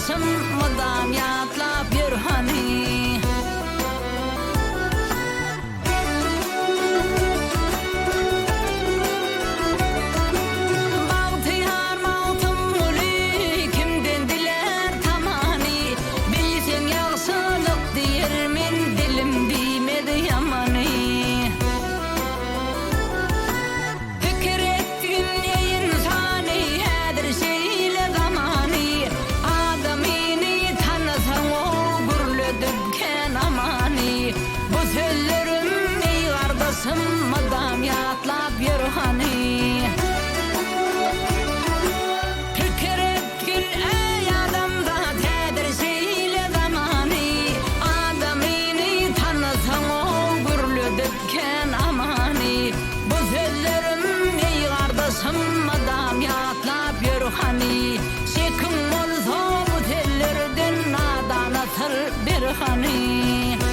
yardasım mıdam yatlap yür hani. Madam yatlap yür hani. Fikir etkin ey adamda tedir seyle zamani. Adamini tanısan o gürlüdükken amani. Bu sözlerim ey kardeşim madam yatlap yür hani. Şekim olsa bu tellerden nadan atır bir hani.